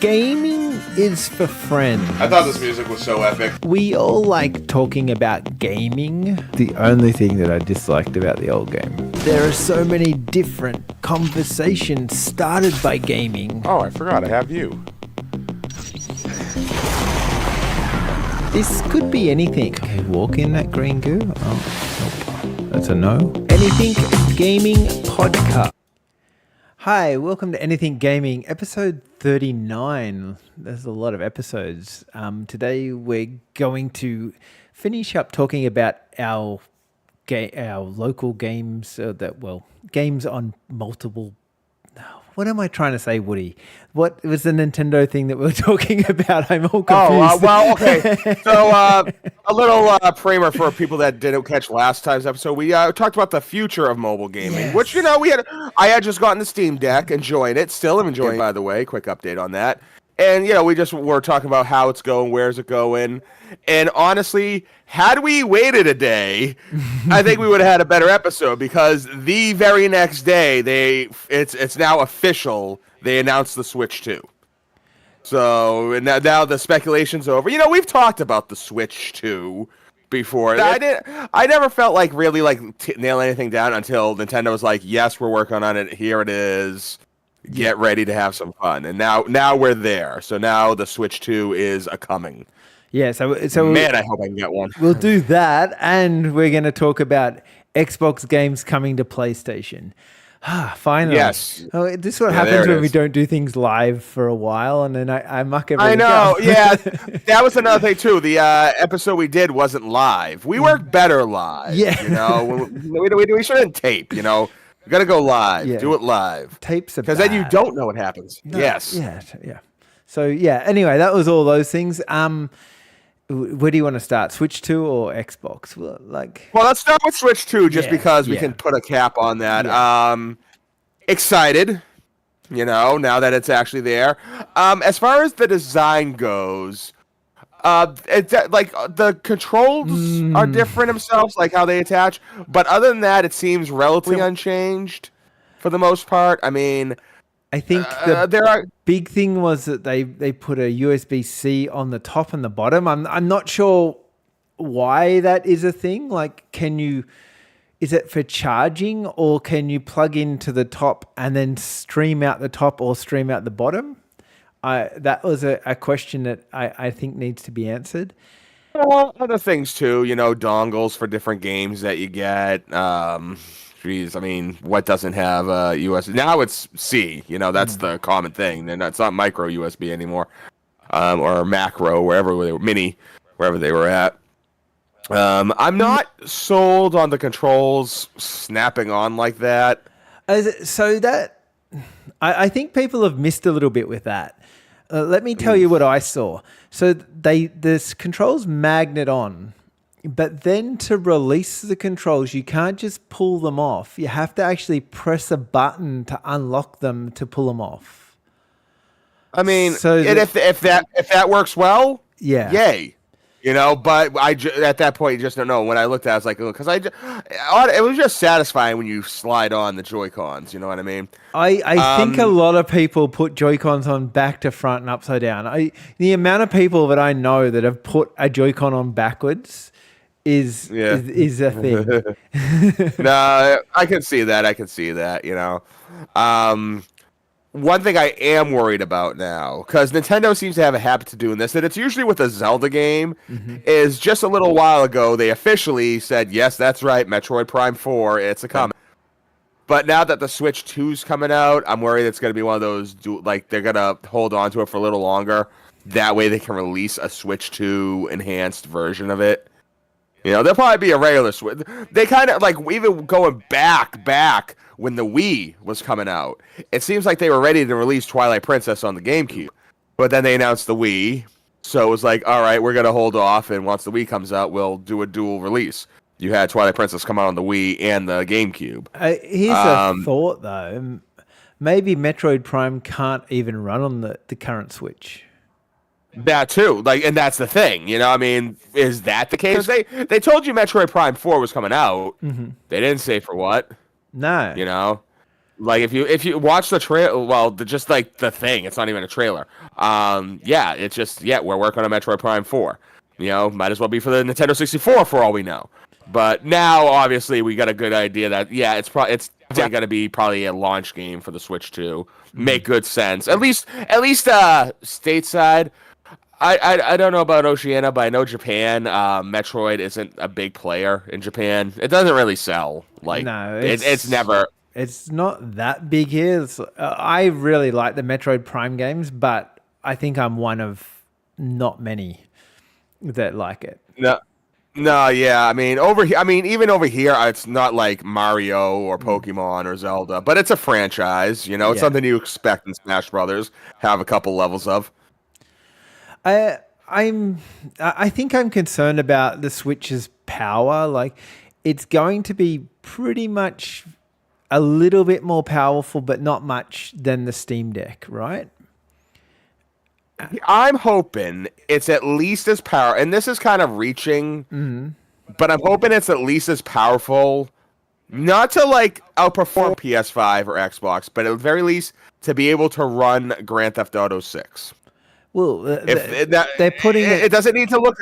Gaming is for friends. I thought this music was so epic. We all like talking about gaming. The only thing that I disliked about the old game. There are so many different conversations started by gaming. Oh, I forgot. I have you. This could be anything. Okay, walk in that green goo. Oh, nope. That's a no. Anything Gaming Podcast. Hi, welcome to Anything Gaming, episode 39. There's a lot of episodes. Today we're going to finish up talking about our local games, games on multiple... What am I trying to say, Woody? What was the Nintendo thing that we were talking about? I'm all confused. Okay. So a little primer for people that didn't catch last time's episode. We talked about the future of mobile gaming, Yes. which, I had just gotten the Steam Deck, enjoying it. Still am enjoying it, by the way. Quick update on that. And, we just were talking about how it's going, where's it going. And honestly, had we waited a day, I think we would have had a better episode, because the very next day, it's now official. They announced the Switch 2. So now the speculation's over. We've talked about the Switch 2 before. I never felt like really nail anything down until Nintendo was like, yes, we're working on it. Here it is. Get ready to have some fun. And now we're there. So now the Switch 2 is a-coming. Yeah, so man, I hope I can get one. We'll do that, and we're going to talk about Xbox games coming to PlayStation. Finally. Yes. Oh, this is what happens when we don't do things live for a while, and then I muck everything up. I know, up. yeah. That was another thing, too. The episode we did wasn't live. We work better live. Yeah. We shouldn't tape, We got to go live. Yeah. Do it live. Tapes are because then you don't know what happens. No, yes. Yeah. So, anyway, that was all those things. Where do you want to start? Switch 2 or Xbox? Well, let's start with Switch 2 just because we can put a cap on that. Yeah. Excited, now that it's actually there. As far as the design goes, the controls are different themselves, like how they attach. But other than that, it seems relatively unchanged for the most part. I mean, I think the big thing was that they put a USB-C on the top and the bottom. I'm not sure why that is a thing. Is it for charging, or can you plug into the top and then stream out the top or stream out the bottom? That was a question that I think needs to be answered. Well, other things too, dongles for different games that you get. What doesn't have USB? Now it's C. That's the common thing. It's not micro USB anymore, or macro, wherever they were, mini, wherever they were at. I'm not sold on the controls snapping on like that. So that I think people have missed a little bit with that. Let me tell you what I saw. So this controls magnet on. But then to release the controls, you can't just pull them off. You have to actually press a button to unlock them to pull them off. I mean, if that works well, yay. But at that point, you just don't know. When I looked at it, I was like, because it was just satisfying when you slide on the Joy-Cons, you know what I mean? I think a lot of people put Joy-Cons on back to front and upside down. The amount of people that I know that have put a Joy-Con on backwards is a thing. No, I can see that. One thing I am worried about now, because Nintendo seems to have a habit of doing this, and it's usually with a Zelda game, is just a little while ago, they officially said, yes, that's right, Metroid Prime 4, it's a coming. But now that the Switch 2's coming out, I'm worried it's going to be one of those, they're going to hold on to it for a little longer. That way they can release a Switch 2 enhanced version of it. There'll probably be a regular Switch. They kind of, even going back when the Wii was coming out, it seems like they were ready to release Twilight Princess on the GameCube. But then they announced the Wii, so it was like, all right, we're going to hold off, and once the Wii comes out, we'll do a dual release. You had Twilight Princess come out on the Wii and the GameCube. Here's a thought, though. Maybe Metroid Prime can't even run on the current Switch. That too, and that's the thing, is that the case? They told you Metroid Prime 4 was coming out. Mm-hmm. They didn't say for what. No. Like if you watch the trailer, well, just like the thing, it's not even a trailer. Yeah, it's just we're working on Metroid Prime 4. Might as well be for the Nintendo 64 for all we know. But now, obviously, we got a good idea that it's definitely going to be probably a launch game for the Switch 2. Make good sense. At least stateside. I don't know about Oceania, but I know Japan. Metroid isn't a big player in Japan. It doesn't really sell. Like No, it's never. It's not that big here. I really like the Metroid Prime games, but I think I'm one of not many that like it. No, yeah. I mean, even over here, it's not like Mario or Pokemon or Zelda, but it's a franchise. It's something you expect in Smash Brothers. Have a couple levels of. I think I'm concerned about the Switch's power. Like, it's going to be pretty much a little bit more powerful, but not much than the Steam Deck, right? I'm hoping it's at least as powerful, and this is kind of reaching, but I'm hoping it's at least as powerful, not to like outperform PS5 or Xbox, but at the very least to be able to run Grand Theft Auto 6. Well, they're putting it doesn't need to look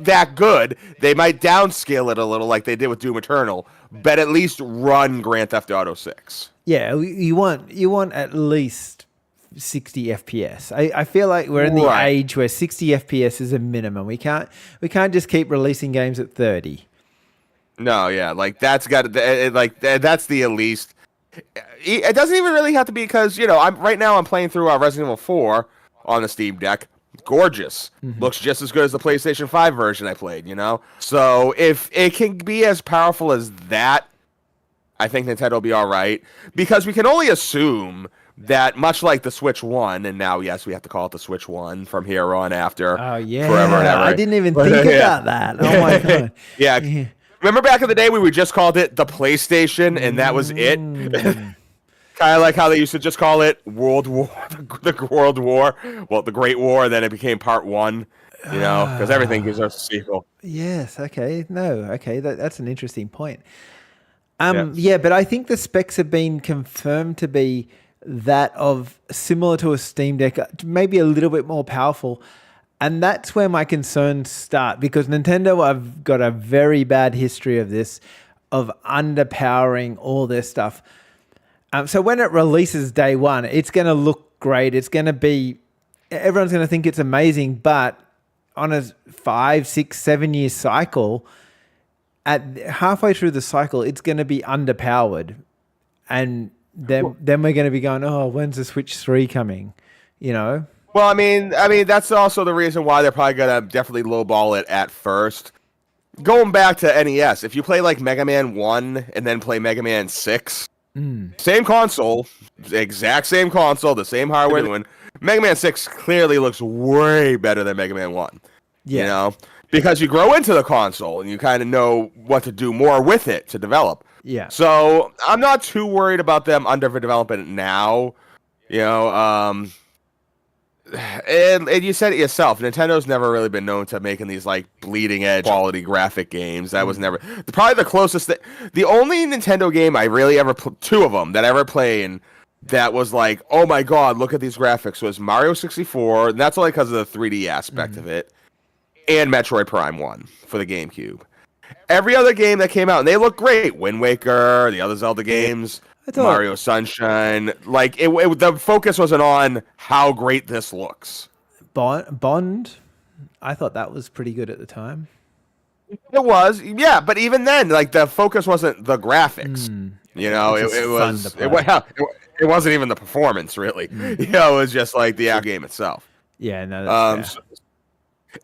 that good. They might downscale it a little, like they did with Doom Eternal, but at least run Grand Theft Auto 6. Yeah, you want at least 60 FPS. I feel like we're in the age where 60 FPS is a minimum. We can't just keep releasing games at 30. No, yeah, like that's that's the least. It doesn't even really have to be because I'm playing through Resident Evil 4 on the Steam Deck. Gorgeous, looks just as good as the PlayStation 5 version I played. So if it can be as powerful as that, I think Nintendo will be all right, because we can only assume that, much like the Switch 1, and now, yes, we have to call it the Switch 1 from here on after forever and ever. I didn't even think about that. Oh, my God. Yeah. Remember back in the day, we just called it the PlayStation, and that was it? Kind of like how they used to just call it World War, the World War, the Great War, and then it became Part 1, because everything gives us a sequel. Yes, okay. No, okay, that's an interesting point. Yeah, but I think the specs have been confirmed to be that of similar to a Steam Deck, maybe a little bit more powerful. And that's where my concerns start, because Nintendo have got a very bad history of this, of underpowering all their stuff. So when it releases day one, it's going to look great. It's going to be, everyone's going to think it's amazing, but on a 5, 6, 7 year cycle, at halfway through the cycle, it's going to be underpowered. And then we're going to be going, oh, when's the Switch 3 coming? Well, I mean, that's also the reason why they're probably gonna definitely lowball it at first. Going back to NES, if you play like Mega Man 1 and then play Mega Man 6, same console, exact same console, the same hardware doing, Mega Man 6 clearly looks way better than Mega Man 1. Yeah. Because you grow into the console and you kind of know what to do more with it to develop. Yeah. So I'm not too worried about them underdeveloping it now. And you said it yourself, Nintendo's never really been known to making these like bleeding edge quality graphic games. That was never probably the closest. The only Nintendo game I really ever two of them that I ever played that was like, oh my god, look at these graphics, was Mario 64. And that's only because of the 3D aspect of it, and Metroid Prime 1 for the GameCube. Every other game that came out, and they look great. Wind Waker, the other Zelda games. Mario Sunshine, like the focus wasn't on how great this looks. Bond, I thought that was pretty good at the time. It was, yeah, but even then, like the focus wasn't the graphics. It wasn't even the performance, really. It was just like the game itself. Yeah, no. That's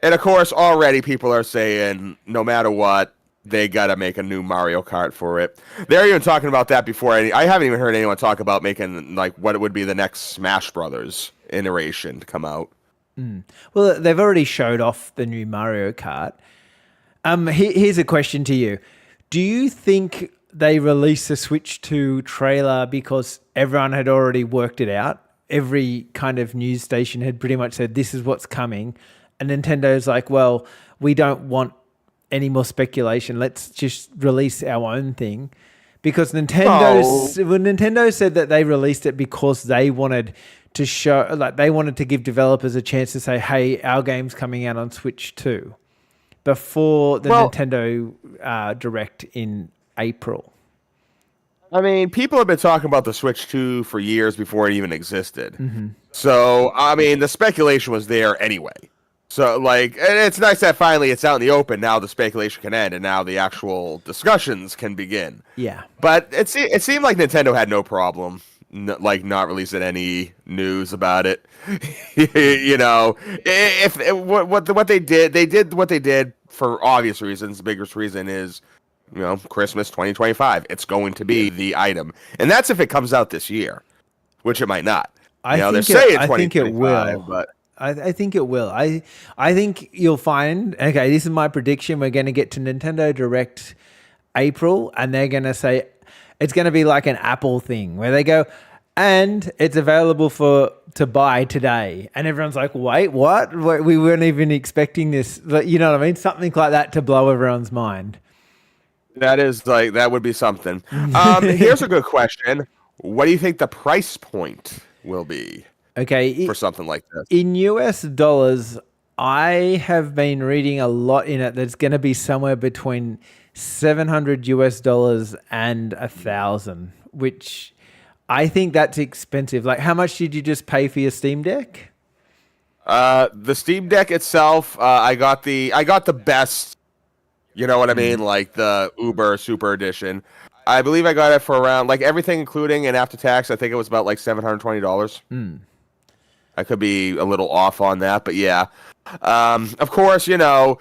and of course, already people are saying no matter what, they gotta make a new Mario Kart for it. They're even talking about that before. I haven't even heard anyone talk about making like what it would be the next Smash Brothers iteration to come out. Well, they've already showed off the new Mario Kart. Here's a question to you: do you think they released the Switch 2 trailer because everyone had already worked it out? Every kind of news station had pretty much said this is what's coming, and Nintendo's like, well, we don't want any more speculation. Let's just release our own thing. because No. Nintendo said that they released it because they wanted to show, like they wanted to give developers a chance to say, "Hey, our game's coming out on Switch too," before the Nintendo Direct in April. I mean, people have been talking about the Switch 2 for years before it even existed. So, I mean, the speculation was there anyway. So, like, and it's nice that finally it's out in the open. Now the speculation can end, and now the actual discussions can begin. Yeah. But it seemed like Nintendo had no problem, not releasing any news about it. You know, what they did what they did for obvious reasons. The biggest reason is, you know, Christmas 2025. It's going to be the item, and that's if it comes out this year, which it might not. I think it will. But I think it will. I think you'll find, okay, this is my prediction. We're going to get to Nintendo Direct April, and they're going to say it's going to be like an Apple thing where they go, and it's available to buy today. And everyone's like, wait, what? We weren't even expecting this. You know what I mean? Something like that to blow everyone's mind. that would be something. Here's a good question. What do you think the price point will be? Okay, for something like this. In US dollars, I have been reading a lot in it that's going to be somewhere between $700 US and 1,000, which I think that's expensive. Like, how much did you just pay for your Steam Deck? The Steam Deck itself, I got the best, you know what I mean, like the Uber Super Edition. I believe I got it for around, like, everything including and after tax, I think it was about like $720. I could be a little off on that, but yeah. Of course, you know,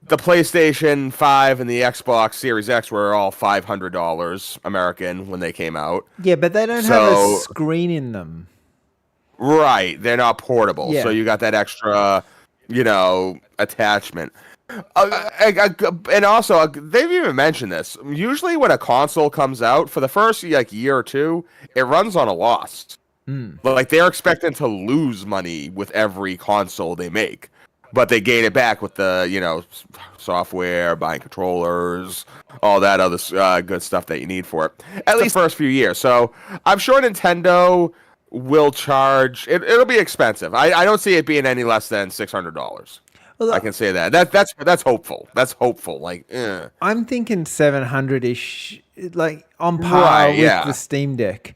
the PlayStation 5 and the Xbox Series X were all $500 American when they came out. Yeah, but they don't have a screen in them. Right, they're not portable, so you got that extra, you know, attachment. And also, they've even mentioned this. Usually when a console comes out, for the first like year or two, it runs on a loss. Like, they're expecting to lose money with every console they make, but they gain it back with the, you know, software, buying controllers, all that other good stuff that you need for it. At least the first few years. So I'm sure Nintendo will charge. It'll be expensive. I don't see it being any less than $600. Well, I can say that. That's hopeful. That's hopeful. Like, I'm thinking 700-ish, like on par with the Steam Deck.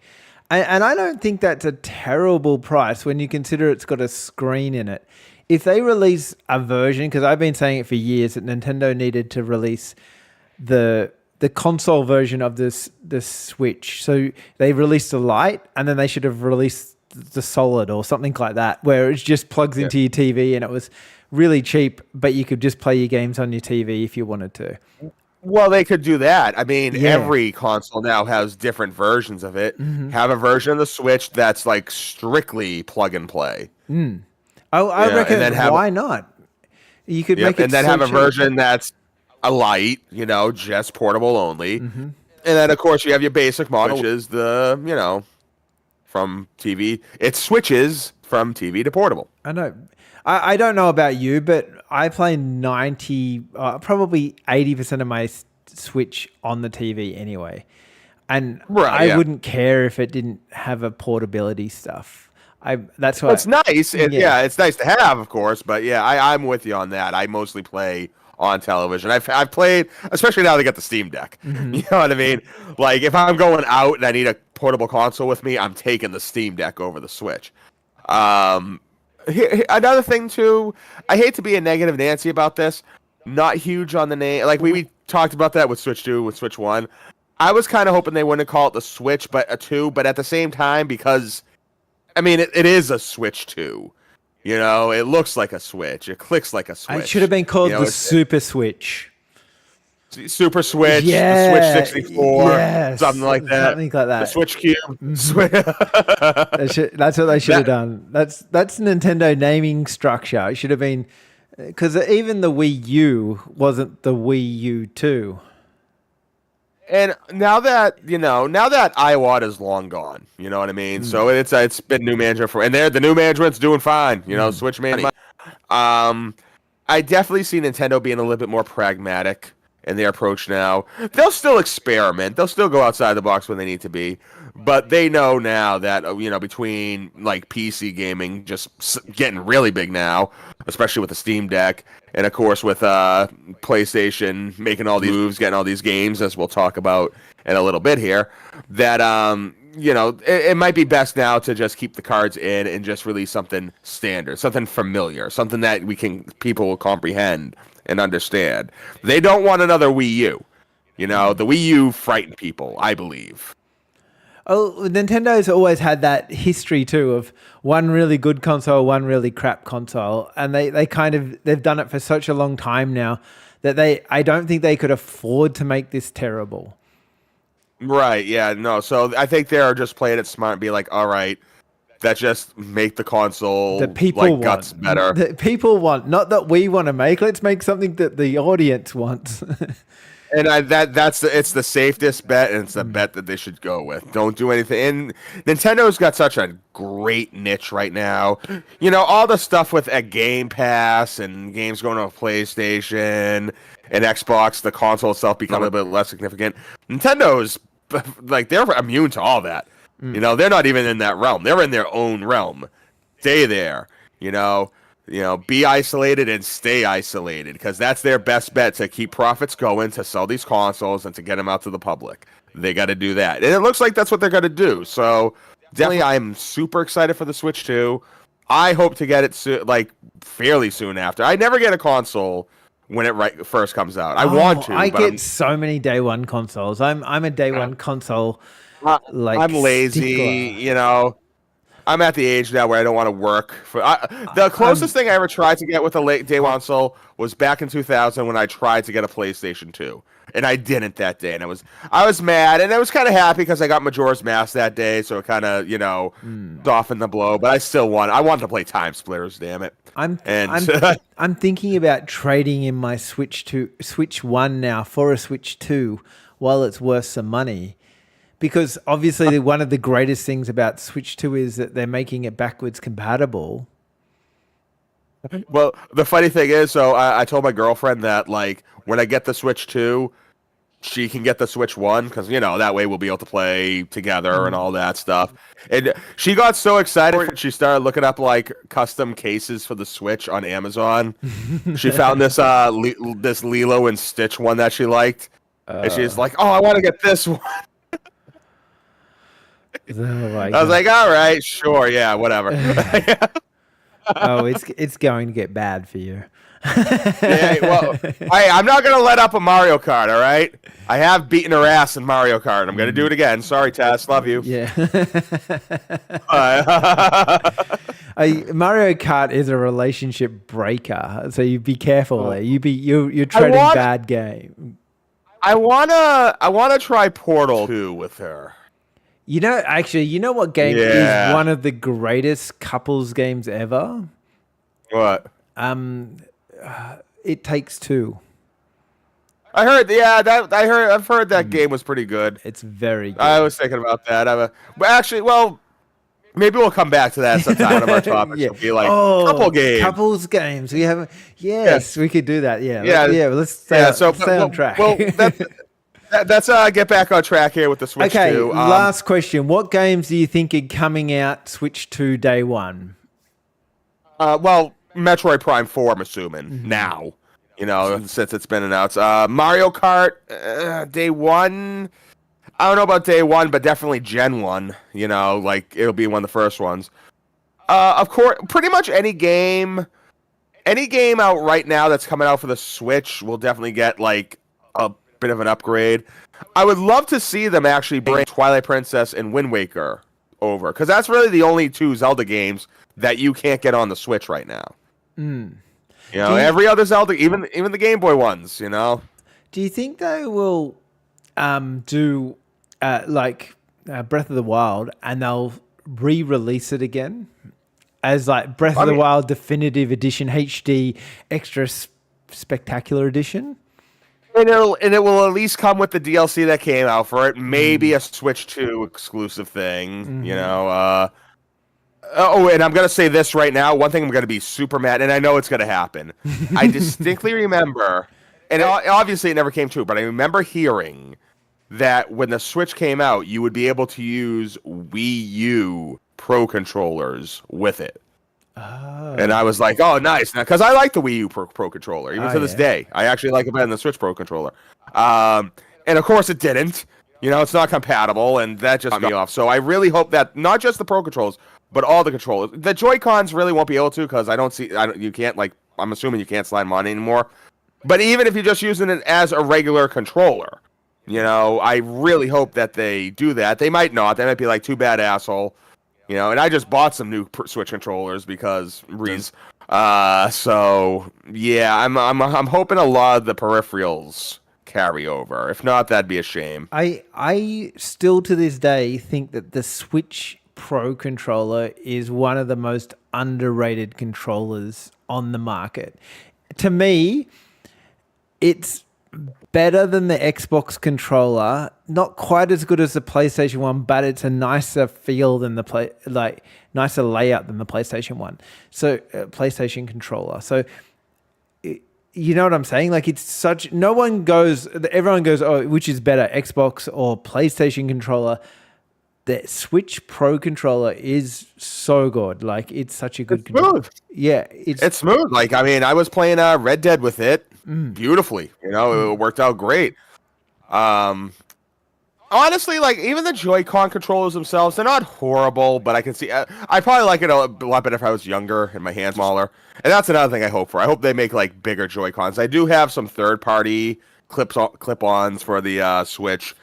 And I don't think that's a terrible price when you consider it's got a screen in it. If they release a version, because I've been saying it for years that Nintendo needed to release the console version of the Switch. So they released the Lite, and then they should have released the Solid or something like that, where it just plugs into your TV and it was really cheap, but you could just play your games on your TV if you wanted to. Well, they could do that. I mean, every console now has different versions of it. Have a version of the Switch that's like strictly plug and play. I reckon, why not? You could make it and then have a version that's a Lite, you know, just portable only. And then, of course, you have your basic model, which is the, you know, from TV. It switches from TV to portable. I know. I don't know about you, but I play probably 80% of my Switch on the TV anyway. And I wouldn't care if it didn't have a portability stuff. That's why it's nice. It's nice to have, of course. But yeah, I'm with you on that. I mostly play on television. I've played, especially now they got the Steam Deck. You know what I mean? Like, if I'm going out and I need a portable console with me, I'm taking the Steam Deck over the Switch. Another thing too, I hate to be a negative Nancy about this. Not huge on the name. Like, we talked about that with Switch 2, with Switch 1. I was kind of hoping they wouldn't call it the Switch, but a 2. But at the same time, because, I mean, it is a Switch 2. You know, it looks like a Switch. It clicks like a Switch. It should have been called the Super Switch. Super Switch, the Switch 64, something like that. The Switch Cube. That's what they should have done. That's Nintendo naming structure. It should have been, because even the Wii U wasn't the Wii U 2. And now that Iwata is long gone, you know what I mean? So it's been new management and the new management's doing fine. You know, Switch made money. I definitely see Nintendo being a little bit more pragmatic in their approach now. They'll still experiment. They'll still go outside the box when they need to be. But they know now that, between like PC gaming just getting really big now, especially with the Steam Deck, and of course with PlayStation making all these moves, getting all these games, as we'll talk about in a little bit here, that it might be best now to just keep the cards in and just release something standard, something familiar, something that people will comprehend and understand. They don't want another Wii U. The Wii U frightened people, I believe. Oh, Nintendo's always had that history too of one really good console, one really crap console, and they've done it for such a long time now that I don't think they could afford to make this terrible. Right, yeah, no. So I think they're just playing it smart and be like, all right, that just make the console that people guts better. That people want, not that we want to make. Let's make something that the audience wants. And it's the safest bet, and it's the bet that they should go with. Don't do anything. And Nintendo's got such a great niche right now. All the stuff with a Game Pass and games going on PlayStation and Xbox, the console itself becoming a bit less significant. Nintendo's they're immune to all that. They're not even in that realm. They're in their own realm. Stay there. Be isolated and stay isolated, because that's their best bet to keep profits going, to sell these consoles and to get them out to the public. They got to do that. And it looks like that's what they're going to do. So definitely I'm super excited for the Switch 2. I hope to get it fairly soon after. I never get a console when it first comes out. I want to. I get so many day one consoles. I'm a day one console. I'm lazy, stickler. I'm at the age now where I don't want to work. The closest thing I ever tried to get with a late day one console was back in 2000 when I tried to get a PlayStation 2, and I didn't that day, and I was mad, and I was kind of happy because I got Majora's Mask that day, so it kind of softened the blow. But I wanted to play Time Splitters, damn it. I'm thinking about trading in my Switch 1 now for a Switch 2 while it's worth some money. Because obviously one of the greatest things about Switch 2 is that they're making it backwards compatible. Well, the funny thing is, so I told my girlfriend that when I get the Switch 2, she can get the Switch 1, because that way we'll be able to play together and all that stuff. And she got so excited, she started looking up custom cases for the Switch on Amazon. She found this this Lilo and Stitch one that she liked, and she's like, "Oh, I want to get this one." I was like, all right, sure, yeah, whatever. Oh, it's going to get bad for you. Yeah, well, I'm not going to let up a Mario Kart, all right? I have beaten her ass in Mario Kart. I'm going to do it again. Sorry, Tess. Love you. Yeah. Mario Kart is a relationship breaker, so you be careful there. You're treading bad game. I wanna try Portal 2 with her. You know what game is one of the greatest couples games ever? What? It Takes Two. I heard, I've heard that game was pretty good. It's very good. I was thinking about that. Maybe we'll come back to that sometime. One of our topics will be couple games. Couples games. We have, we could do that. Yeah. Let's stay on track. Well, let's get back on track here with the Switch 2. Okay, last question. What games do you think are coming out Switch 2 day one? Metroid Prime 4, I'm assuming, now. Since it's been announced. Mario Kart, day one. I don't know about day one, but definitely Gen 1. It'll be one of the first ones. Of course, pretty much any game out right now that's coming out for the Switch will definitely get, a bit of an upgrade. I would love to see them actually bring Twilight Princess and Wind Waker over, because that's really the only two Zelda games that you can't get on the Switch right now. Every other Zelda, even the Game Boy ones. Do you think they will do Breath of the Wild and they'll re-release it again as Breath of the Wild Definitive Edition HD Extra Spectacular Edition? And it will at least come with the DLC that came out for it. Maybe a Switch 2 exclusive thing. And I'm going to say this right now. One thing I'm going to be super mad, and I know it's going to happen. I distinctly remember and obviously it never came true, but I remember hearing that when the Switch came out, you would be able to use Wii U Pro controllers with it. Oh. And I was like, oh, nice. Because I like the Wii U Pro controller, even to this day. I actually like it better than the Switch Pro controller. And of course it didn't. It's not compatible, and that just got me off. So I really hope that not just the Pro controls, but all the controllers. The Joy-Cons really won't be able to, because you can't, I'm assuming you can't slide them on anymore. But even if you're just using it as a regular controller, I really hope that they do that. They might not. They might be like, too bad, asshole. And I just bought some new Switch controllers because reasons. So yeah, I'm hoping a lot of the peripherals carry over. If not, that'd be a shame. I still to this day think that the Switch Pro controller is one of the most underrated controllers on the market. To me, it's better than the Xbox controller. Not quite as good as the PlayStation one, but it's a nicer feel than nicer layout than the PlayStation one. So PlayStation controller. So you know what I'm saying? Everyone goes, oh, which is better, Xbox or PlayStation controller? The Switch Pro controller is so good. It's such a good controller. Smooth. Yeah, it's smooth. I was playing Red Dead with it beautifully. It worked out great. Honestly, even the Joy-Con controllers themselves, they're not horrible, but I can see I probably like it a lot better if I was younger and my hands smaller. And that's another thing I hope for. I hope they make bigger Joy-Cons. I do have some third-party clip-ons for the Switch,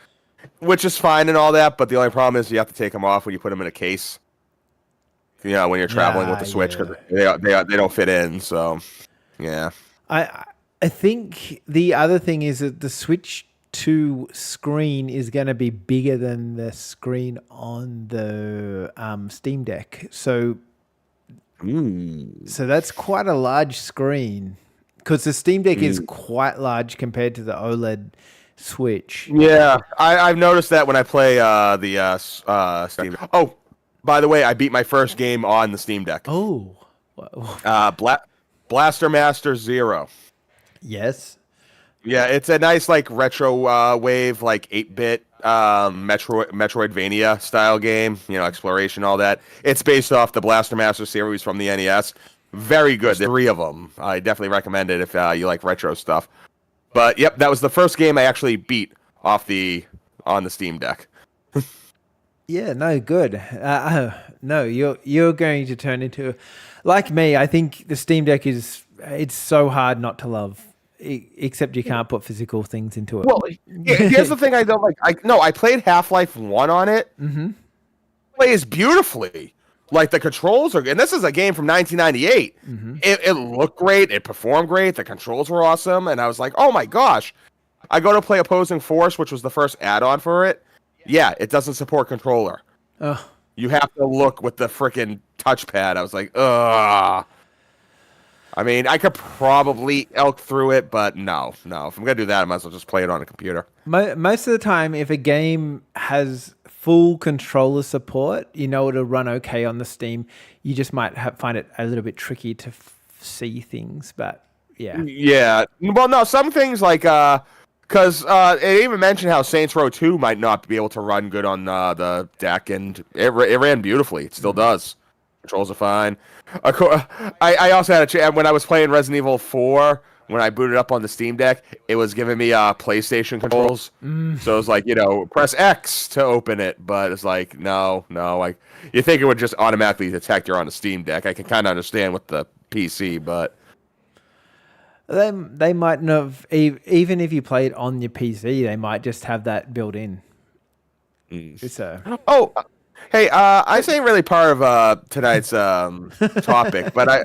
which is fine and all that, but the only problem is you have to take them off when you put them in a case. When you're traveling with the Switch, because they don't fit in. So, yeah. I think the other thing is that the Switch 2 screen is going to be bigger than the screen on the Steam Deck. So that's quite a large screen, because the Steam Deck is quite large compared to the OLED Switch. Yeah, I've noticed that when I play the Steam Deck. Oh, by the way, I beat my first game on the Steam Deck. Oh. Blaster Master Zero. Yes. Yeah, it's a nice retro wave 8-bit Metroidvania style game. Exploration, all that. It's based off the Blaster Master series from the NES. Very good. There's 3 of them. I definitely recommend it if you like retro stuff. But yep, that was the first game I actually beat on the Steam Deck. Yeah, no, good. No, you're going to turn into, like me. I think the Steam Deck it's so hard not to love. Except you can't put physical things into it. Well, here's the thing I don't like. I played Half-Life 1 on it. Mm-hmm. Plays beautifully. The controls are, and this is a game from 1998. Mm-hmm. It looked great. It performed great. The controls were awesome. And I was like, oh my gosh. I go to play Opposing Force, which was the first add-on for it. Yeah, it doesn't support controller. You have to look with the freaking touchpad. I was like, ugh. I mean, I could probably elk through it, but no. If I'm going to do that, I might as well just play it on a computer. Most of the time, if a game has full controller support, it'll run okay on the Steam. You just might find it a little bit tricky to see things, but yeah. Yeah. Well, no, some things because it even mentioned how Saints Row 2 might not be able to run good on the deck, and it ran beautifully. It still does. Controls are fine. I also had a chance when I was playing Resident Evil 4. When I booted up on the Steam Deck, it was giving me PlayStation controls. So it was press X to open it, but it's no. You think it would just automatically detect you're on a Steam Deck. I can kind of understand with the PC, but they might not have, even if you play it on your PC, they might just have that built in. So. Hey, this ain't really part of tonight's topic, but I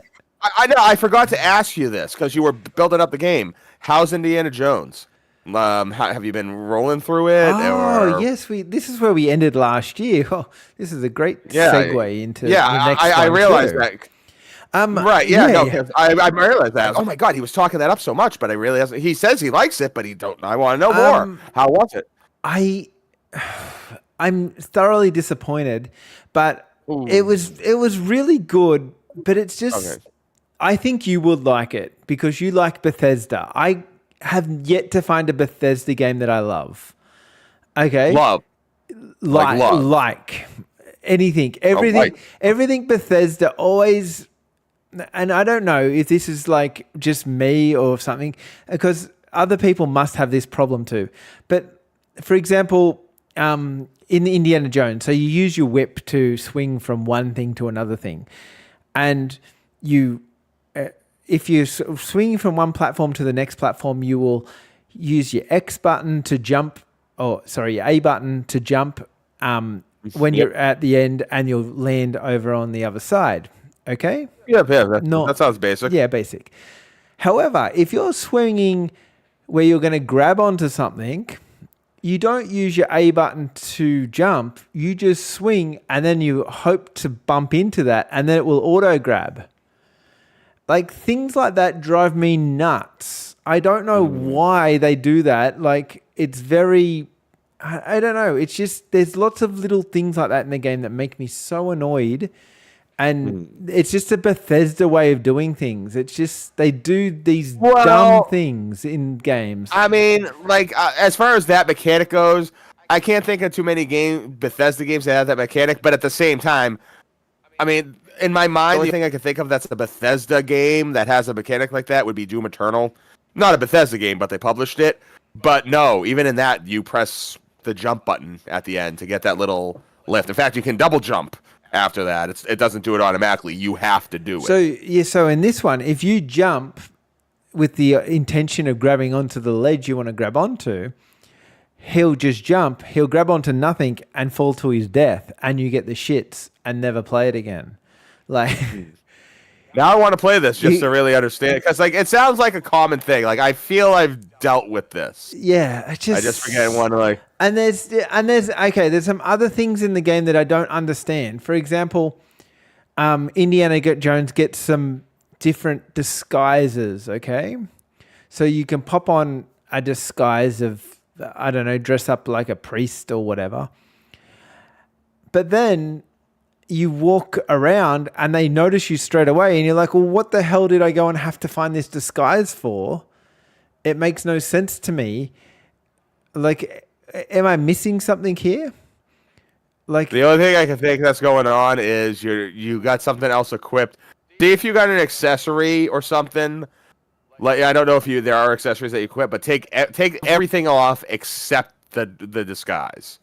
know I forgot to ask you this because you were building up the game. How's Indiana Jones? Have you been rolling through it? Oh, yes. This is where we ended last year. Oh, this is a great segue into the next one. I realized that. Right, yeah. Yeah. No, I realized that. Oh my God, he was talking that up so much, but I really hasn't. He says he likes it, but I want to know more. How was it? I'm thoroughly disappointed, but it was really good. But it's just, I think you would like it because you like Bethesda. I have yet to find a Bethesda game that I love. Okay, Love. Love. like anything, everything Bethesda always. And I don't know if this is like just me or something, because other people must have this problem too. But for example, in the Indiana Jones, so you use your whip to swing from one thing to another thing, and if you're swinging from one platform to the next platform, you will use your X button to jump, your A button to jump when you're at the end, and you'll land over on the other side. Okay? Yeah, that sounds basic. Yeah, basic. However, if you're swinging where you're going to grab onto something, you don't use your A button to jump. You just swing, and then you hope to bump into that, and then it will auto grab. Like, things like that drive me nuts. I don't know why they do that. Like, it's very... I don't know. It's just... There's lots of little things like that in the game that make me so annoyed. And it's just a Bethesda way of doing things. It's just... They do these dumb things in games. I mean, like, as far as that mechanic goes, I can't think of too many Bethesda games that have that mechanic. But at the same time, I mean... In my mind, the only thing I can think of that's a Bethesda game that has a mechanic like that would be Doom Eternal. Not a Bethesda game, but they published it. But no, even in that, you press the jump button at the end to get that little lift. In fact, you can double jump after that. It doesn't do it automatically. You have to do it. So in this one, if you jump with the intention of grabbing onto the ledge you want to grab onto, he'll just jump, he'll grab onto nothing and fall to his death, and you get the shits and never play it again. Like, now I want to play this just to really understand, because like it sounds like a common thing. Like I feel I've dealt with this. Yeah, I just forget one. Like, and there's there's some other things in the game that I don't understand. For example, Indiana Jones gets some different disguises. Okay, so you can pop on a disguise of, I don't know, dress up like a priest or whatever, but then you walk around and they notice you straight away, and you're like, well, what the hell did I go and have to find this disguise for? It makes no sense to me. Like, am I missing something here? Like, the only thing I can think that's going on is you got something else equipped. See if you got an accessory or something. Like, I don't know if there are accessories that you equip, but take everything off except the disguise.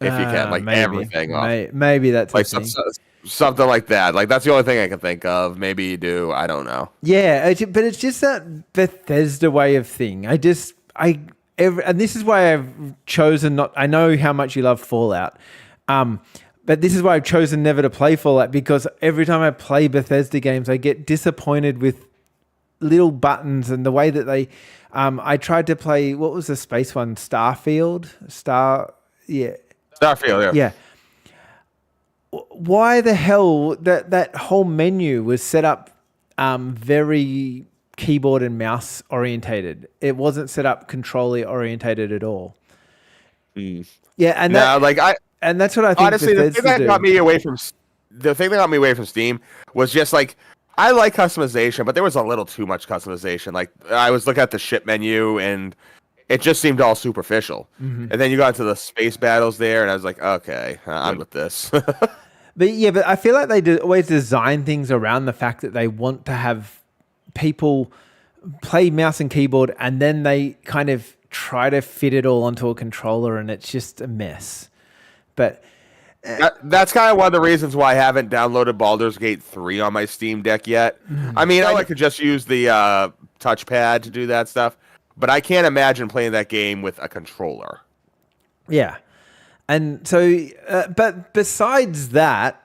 If you can, like, everything off. Maybe that's like something like that. Like, that's the only thing I can think of. Maybe you do. I don't know. Yeah, but it's just that Bethesda way of thing. And this is why I've chosen not. I know how much you love Fallout, but this is why I've chosen never to play Fallout, because every time I play Bethesda games, I get disappointed with little buttons and the way that they. I tried to play, what was the space one? Starfield. Starfield, yeah. Why the hell that whole menu was set up very keyboard and mouse orientated? It wasn't set up controller orientated at all. Yeah, and that's what I think. Honestly, the thing that got me away from Steam was just like, I like customization, but there was a little too much customization. Like, I was looking at the ship menu and it just seemed all superficial. And then you got into the space battles there, and I was like, okay, I'm with this. But I feel like they always design things around the fact that they want to have people play mouse and keyboard, and then they kind of try to fit it all onto a controller, and it's just a mess. But that's kind of one of the reasons why I haven't downloaded Baldur's Gate 3 on my Steam Deck yet. I mean, I could just use the touchpad to do that stuff, but I can't imagine playing that game with a controller. Yeah. And so, but besides that,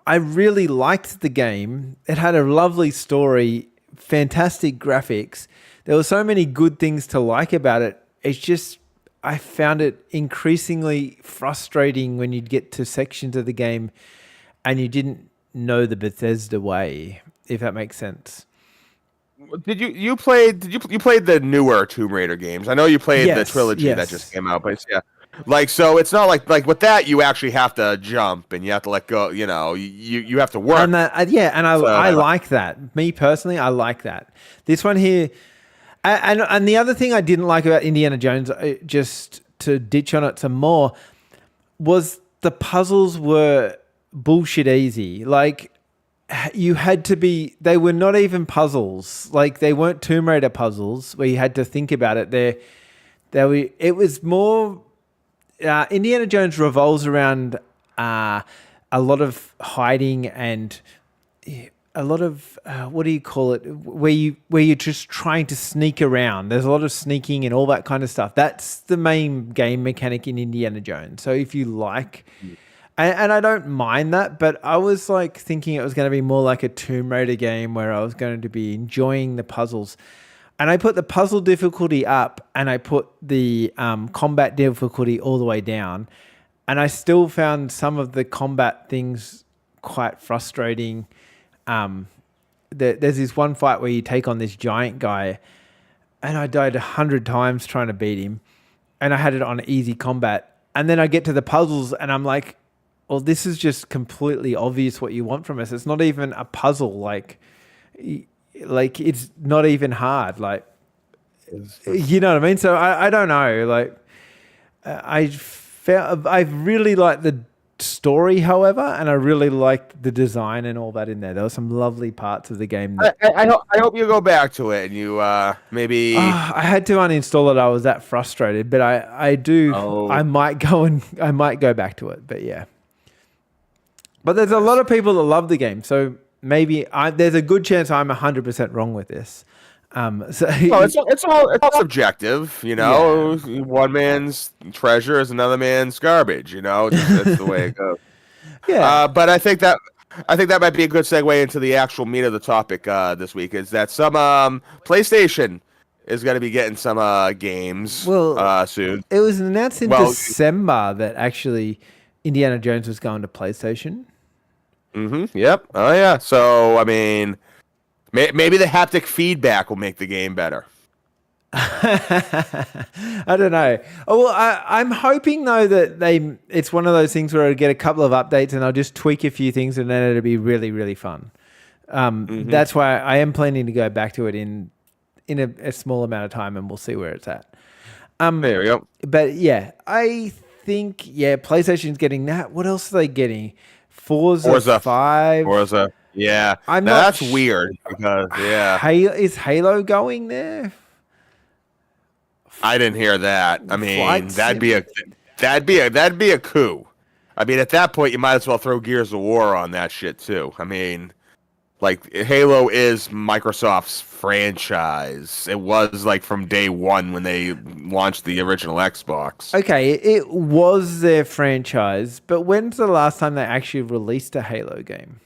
I really liked the game. It had a lovely story, fantastic graphics. There were so many good things to like about it. It's just, I found it increasingly frustrating when you'd get to sections of the game and you didn't know the Bethesda way, if that makes sense. Did you played the newer Tomb Raider games? I know you played the trilogy that just came out, but yeah. Like, so it's not like with that you actually have to jump and you have to let go, you know, you have to work. And I like that. Me personally, I like that. This one here, And the other thing I didn't like about Indiana Jones, just to ditch on it some more, was the puzzles were bullshit easy. Like, you had to be, they were not even puzzles. Like, they weren't Tomb Raider puzzles where you had to think about it. It was more, Indiana Jones revolves around a lot of hiding and a lot of, what do you call it? Where you're just trying to sneak around. There's a lot of sneaking and all that kind of stuff. That's the main game mechanic in Indiana Jones. So if you like, and I don't mind that, but I was like thinking it was going to be more like a Tomb Raider game where I was going to be enjoying the puzzles. And I put the puzzle difficulty up and I put the combat difficulty all the way down. And I still found some of the combat things quite frustrating. There's this one fight where you take on this giant guy and I died 100 times trying to beat him. And I had it on easy combat. And then I get to the puzzles and I'm like, well, this is just completely obvious what you want from us. It's not even a puzzle. Like it's not even hard. Like, you know what I mean? So I don't know. Like, I really like the story, however, and I really liked the design and all that in there. There were some lovely parts of the game. I hope you go back to it and you maybe. I had to uninstall it. I was that frustrated, but I do. Oh. I might go back to it. But yeah. But there's a lot of people that love the game, so maybe there's a good chance I'm 100% wrong with this. It's all subjective, you know. Yeah. One man's treasure is another man's garbage, you know. That's the way it goes. Yeah. But I think that might be a good segue into the actual meat of the topic this week. Is that some PlayStation is going to be getting some games soon. It was announced in December that actually Indiana Jones was going to PlayStation. Mm-hmm. Yep. Oh yeah. So I mean, maybe the haptic feedback will make the game better. I don't know. Oh, well, I'm hoping though that it's one of those things where I'll get a couple of updates and I'll just tweak a few things and then it'll be really, really fun. That's why I am planning to go back to it in a small amount of time and we'll see where it's at. There we go. But yeah, I think PlayStation's getting that. What else are they getting? Forza 5. Forza. Yeah. That's weird because is Halo going there? I didn't hear that. I mean, that'd be a coup. I mean, at that point you might as well throw Gears of War on that shit too. I mean, like Halo is Microsoft's franchise. It was like from day one when they launched the original Xbox. Okay, it was their franchise, but when's the last time they actually released a Halo game?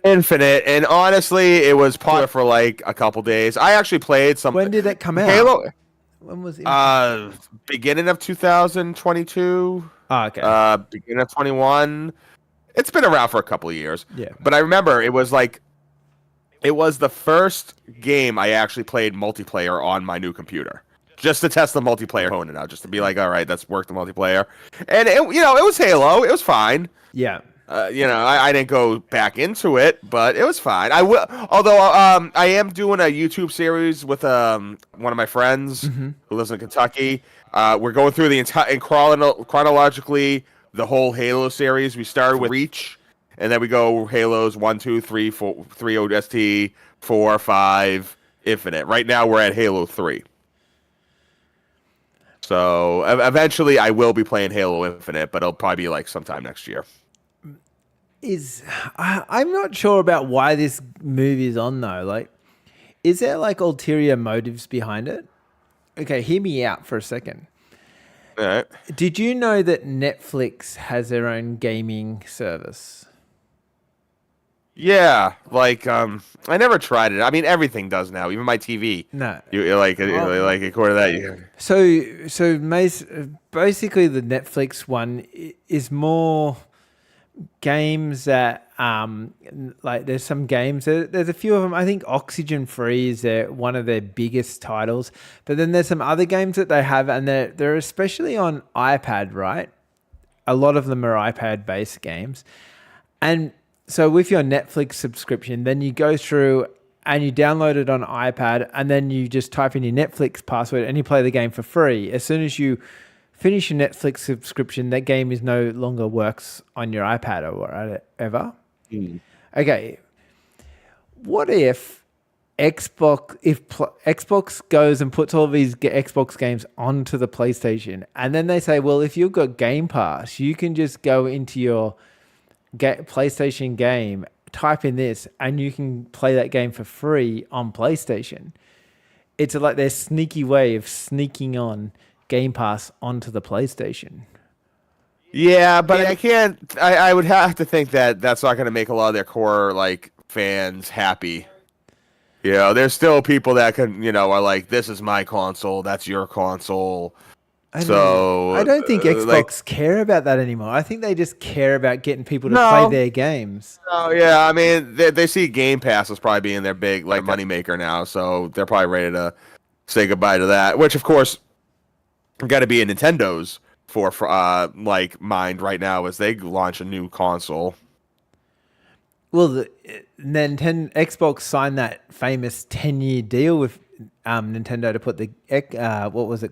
Infinite, and honestly, it was popular for like a couple days. I actually played some. When did it come out? Halo. When was it? Beginning of 2022. Oh, okay. Beginning of 21. It's been around for a couple of years. Yeah. But I remember it was the first game I actually played multiplayer on my new computer. Just to test the multiplayer component out, just to be like, all right, let's work the multiplayer. And it was Halo. It was fine. Yeah. I didn't go back into it, but it was fine. I will, although I am doing a YouTube series with one of my friends who lives in Kentucky. We're going through the entire chronologically the whole Halo series. We started with Reach, and then we go Halos 1, 2, 3, 4, 3 ODST, 4, 5, Infinite. Right now we're at Halo 3. So eventually I will be playing Halo Infinite, but it'll probably be like sometime next year. I'm not sure about why this movie is on though. Like, is there like ulterior motives behind it? Okay, hear me out for a second. All right. Did you know that Netflix has their own gaming service? Yeah, like I never tried it. I mean, everything does now, even my TV. No, like according to that. So basically, the Netflix one is more games that like there's some games. There's a few of them. I think Oxygen Free is one of their biggest titles, but then there's some other games that they have, and they're especially on iPad, right? A lot of them are iPad based games, and so with your Netflix subscription, then you go through and you download it on iPad, and then you just type in your Netflix password and you play the game for free. As soon as you finish your Netflix subscription, that game is no longer works on your iPad or whatever. Okay. What if Xbox goes and puts all of these Xbox games onto the PlayStation, and then they say, well, if you've got Game Pass, you can just go into your PlayStation game, type in this, and you can play that game for free on PlayStation. It's like their sneaky way of sneaking on Game Pass onto the PlayStation. Yeah, but I would have to think that that's not going to make a lot of their core like fans happy. You know, there's still people that can, are like, this is my console, that's your console. I don't think Xbox care about that anymore. I think they just care about getting people to play their games. Oh yeah, I mean, they see Game Pass as probably being their big moneymaker now, so they're probably ready to say goodbye to that. Which, of course, got to be in Nintendo's for mind right now as they launch a new console. Well, Xbox signed that famous 10-year deal with Nintendo to put the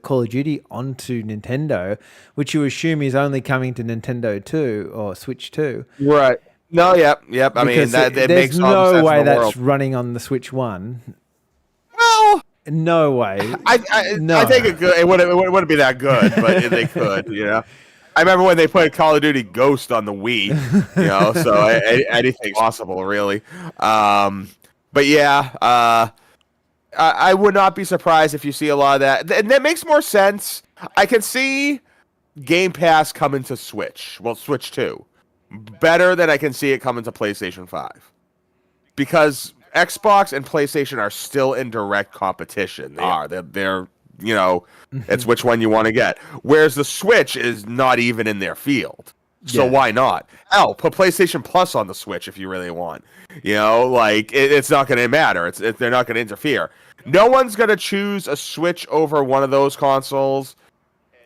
Call of Duty onto Nintendo, which you assume is only coming to Nintendo 2 or Switch 2. Right. No, yep. I mean, that makes all the sense in the world. There's no way that's running on the Switch 1. Well, no way. I think it wouldn't be that good, but they could, I remember when they put Call of Duty Ghost on the Wii, so anything's possible, really. But yeah, I would not be surprised if you see a lot of that. And that makes more sense. I can see Game Pass coming to Switch. Well, Switch 2. Better than I can see it coming to PlayStation 5. Because Xbox and PlayStation are still in direct competition. They are. They're it's which one you want to get. Whereas the Switch is not even in their field. So why not? Put PlayStation Plus on the Switch if you really want. It's not going to matter. They're not going to interfere. No one's going to choose a Switch over one of those consoles,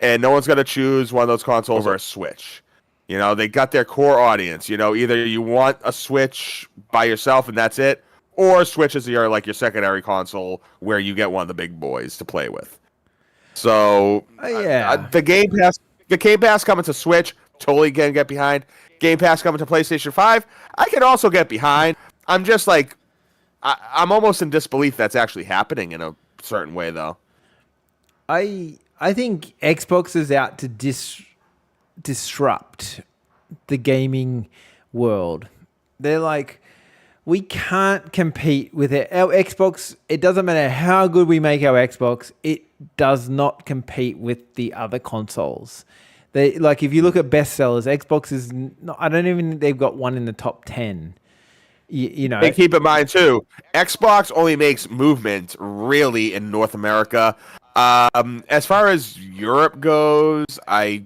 and no one's going to choose one of those consoles over a Switch. They got their core audience. Either you want a Switch by yourself and that's it, or Switch is your secondary console where you get one of the big boys to play with. So the Game Pass coming to Switch, totally can get behind. Game Pass coming to PlayStation 5, I can also get behind. I'm just I'm almost in disbelief that's actually happening in a certain way, though. I think Xbox is out to disrupt the gaming world. They're like, we can't compete with it. Our Xbox, it doesn't matter how good we make our Xbox, it does not compete with the other consoles. If you look at bestsellers, Xbox is not, I don't even think they've got one in the top 10. And keep in mind too, Xbox only makes movement really in North America. As far as Europe goes, I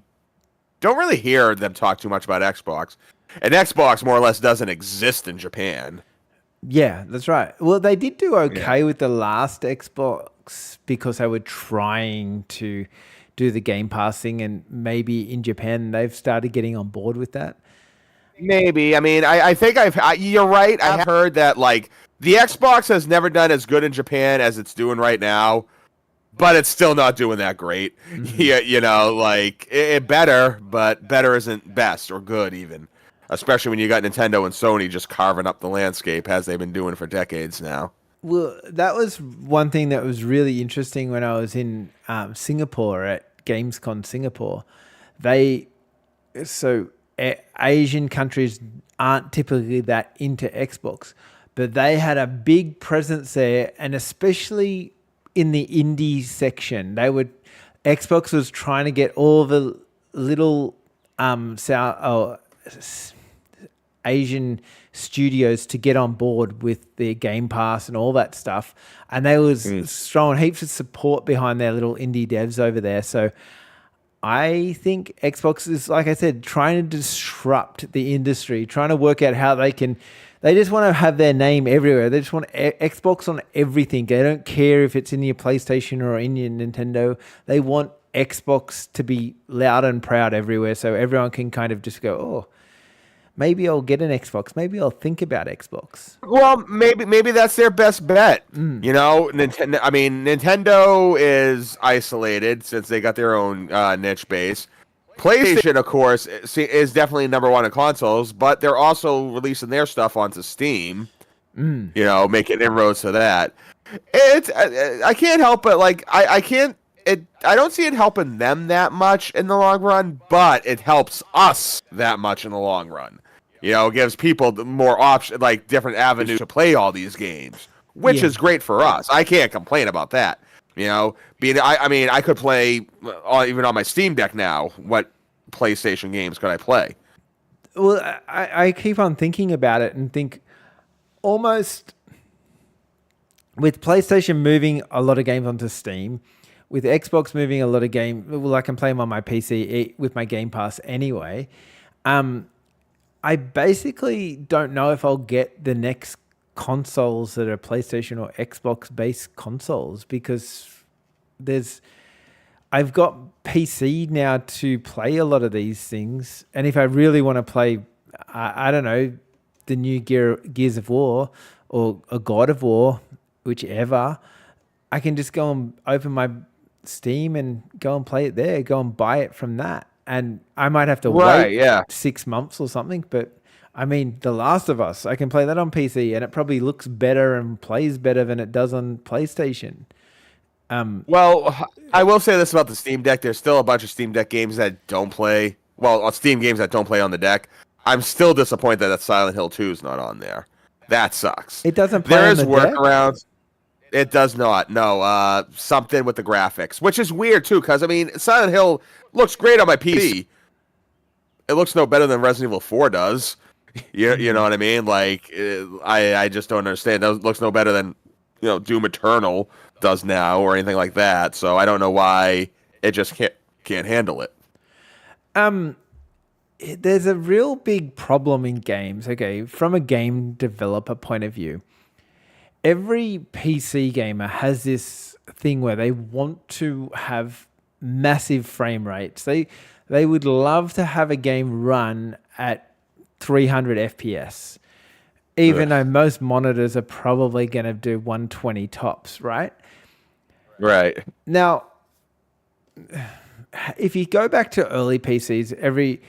don't really hear them talk too much about Xbox. And Xbox more or less doesn't exist in Japan. Yeah, that's right. Well, they did do okay with the last Xbox because they were trying to do the Game Pass thing, and maybe in Japan they've started getting on board with that. Maybe. I mean, I think you're right. I've heard that the Xbox has never done as good in Japan as it's doing right now, but it's still not doing that great. Mm-hmm. It better, but better isn't best or good even. Especially when you got Nintendo and Sony just carving up the landscape as they've been doing for decades now. Well, that was one thing that was really interesting when I was in Singapore at Gamescom Singapore. Asian countries aren't typically that into Xbox, but they had a big presence there, and especially in the indie section, Xbox was trying to get all the little Asian studios to get on board with their Game Pass and all that stuff, and they was throwing heaps of support behind their little indie devs over there. So I think Xbox is, like I said, trying to disrupt the industry, trying to work out how they just want to have their name everywhere. They just want Xbox on everything. They don't care if it's in your PlayStation or in your Nintendo. They want Xbox to be loud and proud everywhere, so everyone can kind of just go, oh. maybe I'll get an Xbox. Maybe I'll think about Xbox. Well, maybe that's their best bet. You know, Nintendo. I mean, Nintendo is isolated since they got their own niche base. PlayStation, of course, is definitely number one in consoles, but they're also releasing their stuff onto Steam. You know, making inroads to that. It's I can't help but like I can't. I don't see it helping them that much in the long run, but it helps us that much in the long run. You know, it gives people more options, like different avenues to play all these games, which is great for us. I can't complain about that. You know, I mean, I could play even on my Steam Deck now. What PlayStation games could I play? Well, I keep on thinking about it and think almost with PlayStation moving a lot of games onto Steam, with Xbox moving a lot of games, well, I can play them on my PC with my Game Pass anyway. I basically don't know if I'll get the next consoles that are PlayStation or Xbox based consoles because I've got PC now to play a lot of these things. And if I really want to play, I don't know, the new Gears of War or a God of War, whichever, I can just go and open my Steam and go and play it there, go and buy it from that. And I might have to wait 6 months or something, but I mean, The Last of Us, I can play that on PC and it probably looks better and plays better than it does on PlayStation. Well, I will say this about the Steam Deck. There's still a bunch of Steam Deck games that don't play, well, Steam games that don't play on the deck. I'm still disappointed that Silent Hill 2 is not on there. That sucks. It doesn't play on the deck? There is workarounds. It does not. No, something with the graphics, which is weird too, because I mean, Silent Hill looks great on my PC. It looks no better than Resident Evil 4 does. You know what I mean? Like, I just don't understand. It looks no better than, you know, Doom Eternal does now or anything like that. So I don't know why it just can't handle it. There's a real big problem in games. Okay, from a game developer point of view, every PC gamer has this thing where they want to have massive frame rates. They would love to have a game run at 300 FPS, even though most monitors are probably going to do 120 tops, right? Right. Now, if you go back to early PCs,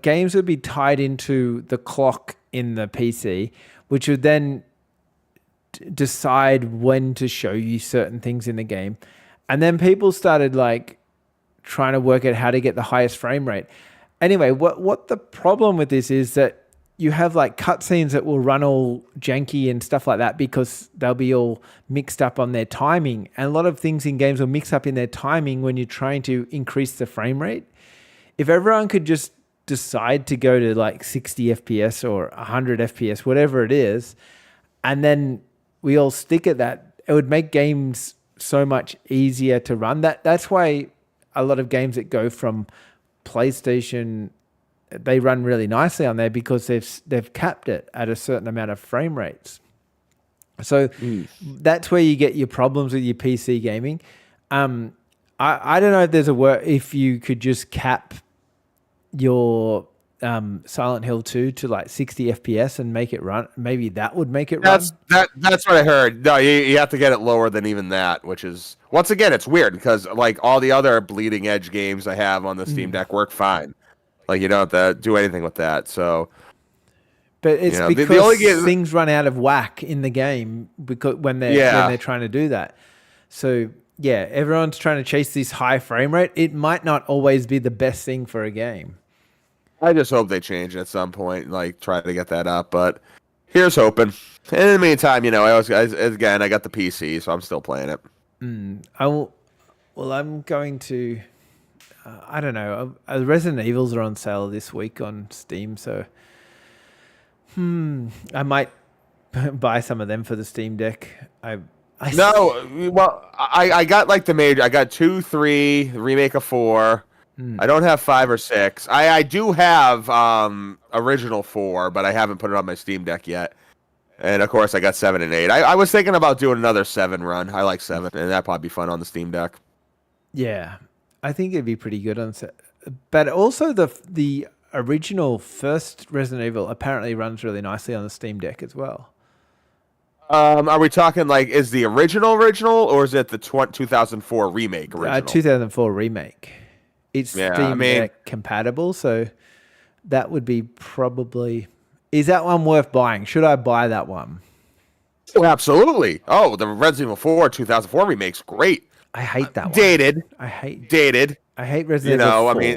games would be tied into the clock in the PC, which would then decide when to show you certain things in the game. And then people started like trying to work out how to get the highest frame rate. Anyway, what the problem with this is that you have like cutscenes that will run all janky and stuff like that because they'll be all mixed up on their timing. And a lot of things in games will mix up in their timing when you're trying to increase the frame rate. If everyone could just decide to go to like 60 FPS or 100 FPS, whatever it is, and then we all stick at that, it would make games so much easier to run. That's why a lot of games that go from PlayStation, they run really nicely on there because they've capped it at a certain amount of frame rates. So that's where you get your problems with your PC gaming. I don't know if there's if you could just cap your Silent Hill 2 to like 60 FPS and make it run. Maybe that would make it run. That's what I heard. No, you have to get it lower than even that, which is, once again, it's weird because like all the other bleeding edge games I have on the Steam Deck work fine. Like you don't have to do anything with that. So, but it's because things run out of whack in the game because when they're trying to do that. So yeah, everyone's trying to chase this high frame rate. It might not always be the best thing for a game. I just hope they change it at some point, like try to get that up. But here's hoping. And in the meantime, you know, I got the PC, so I'm still playing it. I'm going to. I don't know. Resident Evils are on sale this week on Steam, so I might buy some of them for the Steam Deck. I got like the major. I got 2, 3, the remake of 4. I don't have 5 or 6. I do have original 4, but I haven't put it on my Steam Deck yet. And of course, I got 7 and 8. I was thinking about doing another 7 run. I like 7, and that'd probably be fun on the Steam Deck. Yeah, I think it'd be pretty good on set. But also the original first Resident Evil apparently runs really nicely on the Steam Deck as well. Are we talking like is the original, or is it the 2004 remake original? 2004 remake. It's Steam Deck compatible, so that would be probably. Is that one worth buying? Should I buy that one? Oh, absolutely. Oh, the Resident Evil 4 2004 remake's great. I hate that one. Dated. I hate Resident Evil 4. I mean,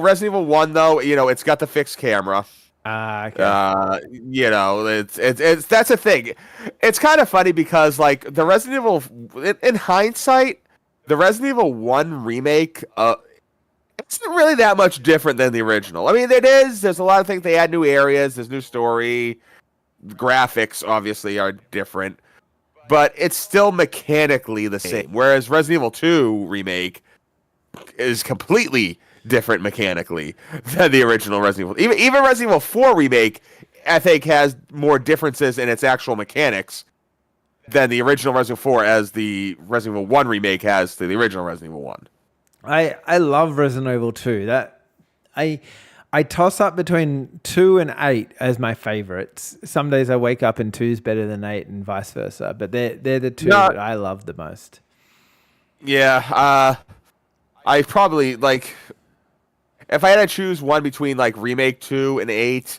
Resident Evil 1 though, it's got the fixed camera. Okay. It's that's the thing. It's kind of funny because like the Resident Evil, in hindsight, the Resident Evil 1 remake, it's not really that much different than the original. I mean, it is. There's a lot of things. They add new areas. There's new story. The graphics obviously are different, but it's still mechanically the same. Whereas Resident Evil 2 remake is completely different mechanically than the original Resident Evil. Even Resident Evil 4 remake, I think, has more differences in its actual mechanics than the original Resident Evil 4 as the Resident Evil 1 remake has to the original Resident Evil 1. I love Resident Evil 2. That I toss up between 2 and 8 as my favorites. Some days I wake up and 2's better than 8 and vice versa, but they're the two that I love the most. Yeah, I probably like if I had to choose one between like remake 2 and 8,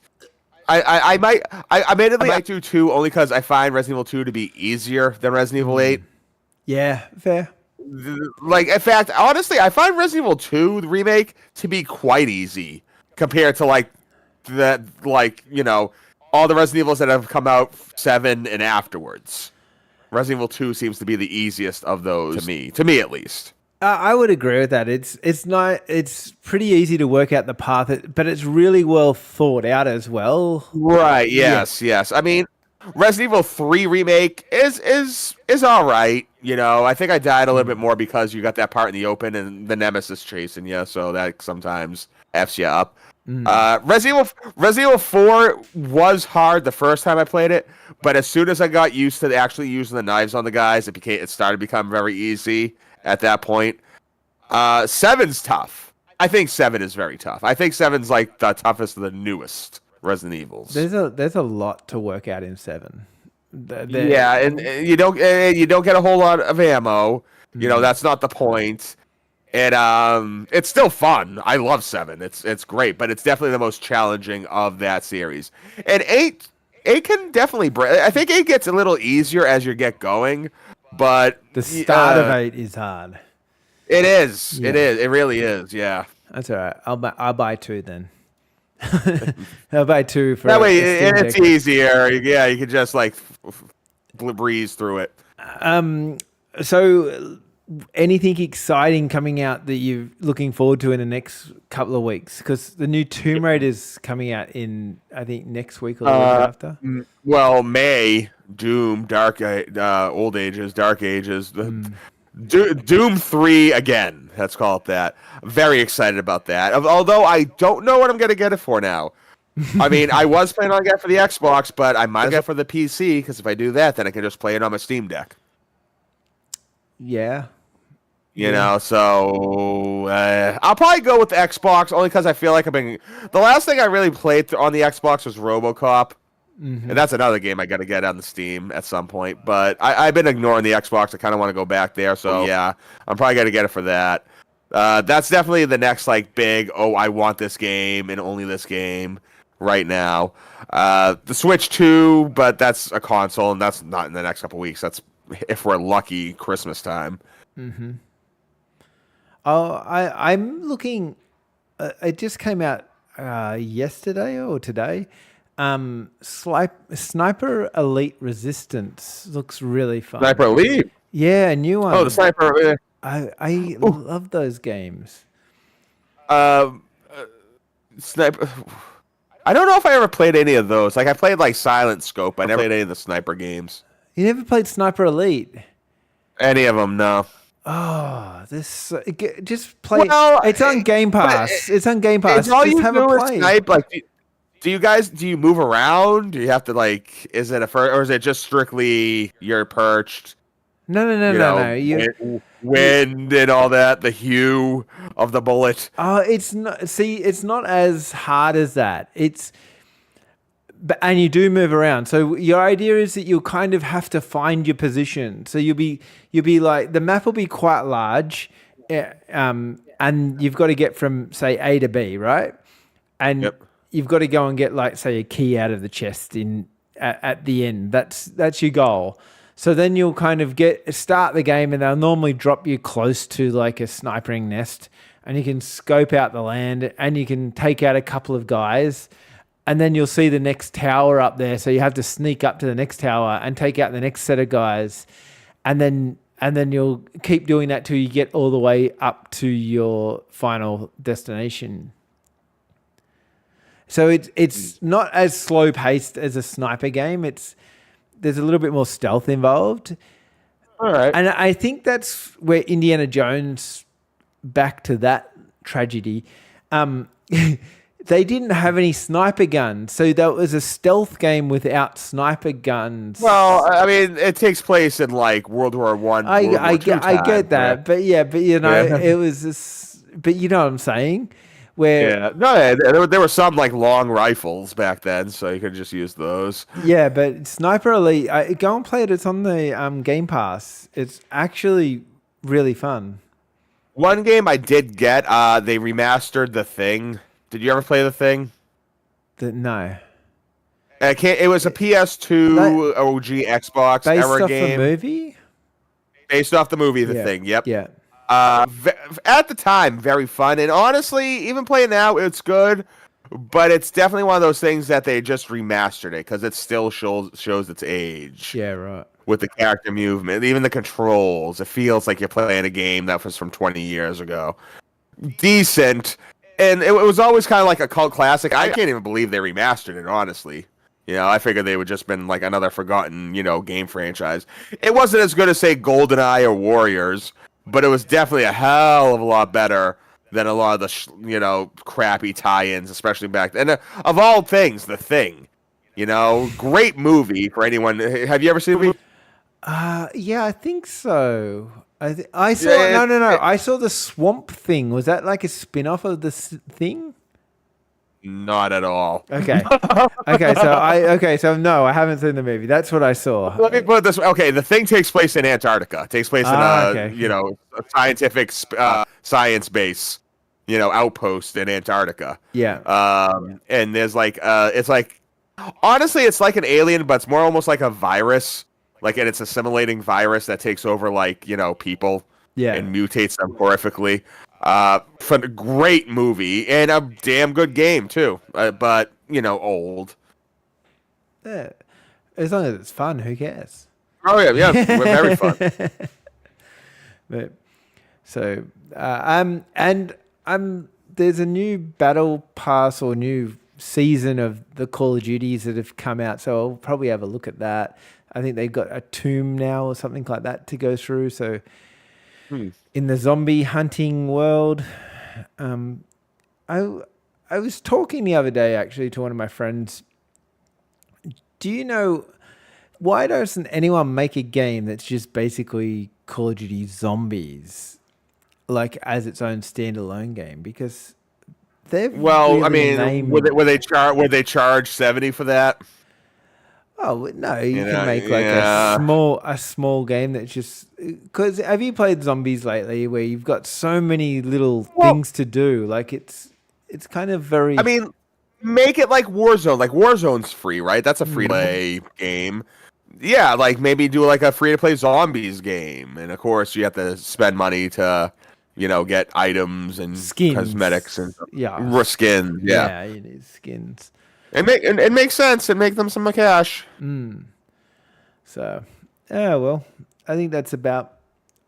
I might do 2 only because I find Resident Evil 2 to be easier than Resident Evil 8. Yeah, fair. Like, in fact, honestly, I find Resident Evil 2 the remake to be quite easy compared to like that, like all the Resident Evils that have come out 7 and afterwards. Resident Evil 2 seems to be the easiest of those to me at least. I would agree with that. It's pretty easy to work out the path, but it's really well thought out as well. Right? Yes. I mean, Resident Evil 3 remake is all right. I think I died a little bit more because you got that part in the open and the Nemesis chasing you, so that sometimes F's you up. Resident Evil 4 was hard the first time I played it, but as soon as I got used to actually using the knives on the guys, it started to become very easy at that point. 7's tough. I think 7 is very tough. I think 7's like the toughest of the newest Resident Evils. There's a lot to work out in 7. Yeah, and you don't get a whole lot of ammo. That's not the point. And it's still fun. I love 7. It's great, but it's definitely the most challenging of that series. And 8 can definitely break. I think 8 gets a little easier as you get going, but the start of 8 is hard. It is. Yeah. It is. It really is. Yeah. That's all right. I'll buy 2 then. I'll buy 2 for that way. It's easier. Yeah, you can just like breeze through it. So, anything exciting coming out that you're looking forward to in the next couple of weeks? Because the new Tomb Raider is coming out in, I think, next week or the week after. Well, May, Doom, Old Ages, Dark Ages, Doom 3 again. Let's call it that. Very excited about that. Although I don't know what I'm going to get it for now. I mean, I was planning on getting it for the Xbox, but I might get it for the PC because if I do that, then I can just play it on my Steam Deck. Yeah. So I'll probably go with the Xbox only because I feel like the last thing I really played on the Xbox was RoboCop. And that's another game I got to get on the Steam at some point. But I've been ignoring the Xbox. I kind of want to go back there. So, yeah, I'm probably going to get it for that. That's definitely the next, like, big, I want this game and only this game right now. The Switch 2, but that's a console, and that's not in the next couple weeks. That's, if we're lucky, Christmas time. Mm-hmm. Oh, I'm looking... it just came out yesterday or today. Sniper Elite Resistance looks really fun. Sniper Elite? Yeah, a new one. Oh, the Sniper. I love those games. Sniper. I don't know if I ever played any of those. Like I played like Silent Scope. I never played any of the sniper games. You never played Sniper Elite? Any of them? No. Oh, this just play. Well, it's on Game Pass. It's on Game Pass. All just you have do a play. Snipe. Like, do you move around? Do you have to like? Is it or is it just strictly you're perched? No. Wind and all that, the hue of the bullet. It's not. See, it's not as hard as that. And you do move around. So your idea is that you'll kind of have to find your position. So you'll be like, the map will be quite large, and you've got to get from, say, A to B, right? And you've got to go and get, like, say, a key out of the chest at the end. That's your goal. So then you'll kind of start the game, and they'll normally drop you close to like a snipering nest, and you can scope out the land, and you can take out a couple of guys, and then you'll see the next tower up there. So you have to sneak up to the next tower and take out the next set of guys, and then you'll keep doing that till you get all the way up to your final destination. So it's not as slow paced as a sniper game. There's a little bit more stealth involved. All right. And I think that's where Indiana Jones, back to that tragedy, they didn't have any sniper guns. So that was a stealth game without sniper guns. Well, I mean, it takes place in like World War One. I get that. Right? But you know, it was but you know what I'm saying? Where there were some like long rifles back then, so you could just use those. Yeah, but Sniper Elite, go and play it. It's on the Game Pass. It's actually really fun. One game I did get, they remastered The Thing. Did you ever play The Thing? No. It was a PS2 OG Xbox era game. Based off the movie? Based off the movie, The Thing. Yep. Yeah. At the time, very fun, and honestly, even playing now, it's good. But it's definitely one of those things that they just remastered it because it still shows its age. Yeah, right. With the character movement, even the controls, it feels like you're playing a game that was from 20 years ago. Decent, and it was always kind of like a cult classic. I can't even believe they remastered it, honestly. You know, I figured they would just been like another forgotten, game franchise. It wasn't as good as, say, GoldenEye or Warriors, but it was definitely a hell of a lot better than a lot of the, crappy tie-ins, especially back then. And of all things, The Thing. Great movie for anyone. Have you ever seen the movie? Yeah, I think so. I saw no. I saw the Swamp Thing. Was that like a spin-off of the Thing? Not at all. Okay. So no, I haven't seen the movie. That's what I saw. Let me put it this way. Okay, The Thing takes place in Antarctica. It takes place in a scientific science base, outpost in Antarctica. Yeah. And there's it's like honestly, it's like an alien, but it's more almost like a virus. And it's assimilating virus that takes over people. Yeah. And mutates them horrifically. Great movie and a damn good game too. But old. Yeah. As long as it's fun, who cares? Oh yeah, very fun. But so, there's a new battle pass or new season of the Call of Duties that have come out, so I'll probably have a look at that. I think they've got a tomb now or something like that to go through. So, in the zombie hunting world, I was talking the other day actually to one of my friends. Do you know why doesn't anyone make a game that's just basically Call of Duty Zombies, as its own standalone game? Because they've would they charge $70 for that? Oh no, you can make a small game that's just because have you played Zombies lately where you've got so many little things to do? It's kind of very. I mean, make it like Warzone. Warzone's free, right? That's a free to play game. Yeah, maybe do a free to play Zombies game, and of course you have to spend money to, get items and skins, cosmetics and skins. Yeah, you need skins. It makes sense and make them some cash. So, well, I think that's about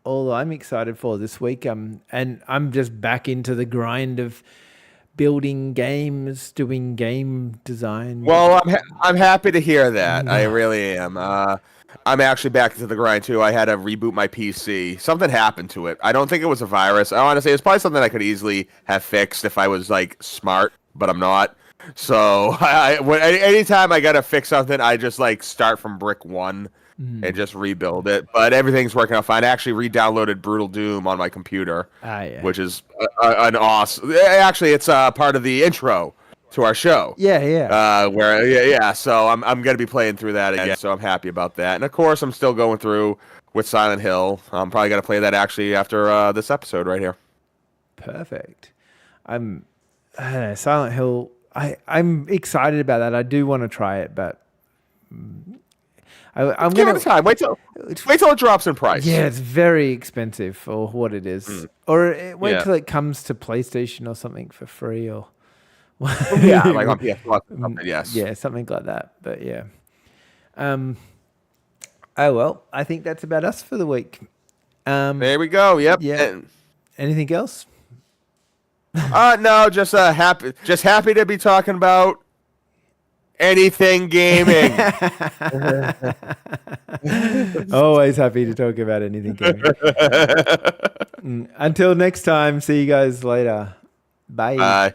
all I'm excited for this week. And I'm just back into the grind of building games, doing game design. Well, I'm happy to hear that. I really am. I'm actually back into the grind too. I had to reboot my PC. Something happened to it. I don't think it was a virus. I want to say it's probably something I could easily have fixed if I was smart, but I'm not. So anytime I gotta fix something, I just like start from brick one and just rebuild it. But everything's working out fine. I actually re-downloaded Brutal Doom on my computer, Yeah. which is an awesome. Actually, it's part of the intro to our show. Yeah. So I'm gonna be playing through that again. So I'm happy about that. And of course, I'm still going through with Silent Hill. I'm probably gonna play that actually after this episode right here. Perfect. Silent Hill. I'm excited about that. I do want to try it, but I'm Give gonna it time. Wait till it drops in price. Yeah, it's very expensive for what it is. Or wait till it comes to PlayStation or something for free, or Yeah, like on PS Plus or something. Yes. yeah, something like that. But yeah. Oh well, I think that's about us for the week. There we go. Yep. Yeah. Anything else? No, just happy to be talking about anything gaming. Always happy to talk about anything gaming. Until next time, see you guys later. Bye. Bye.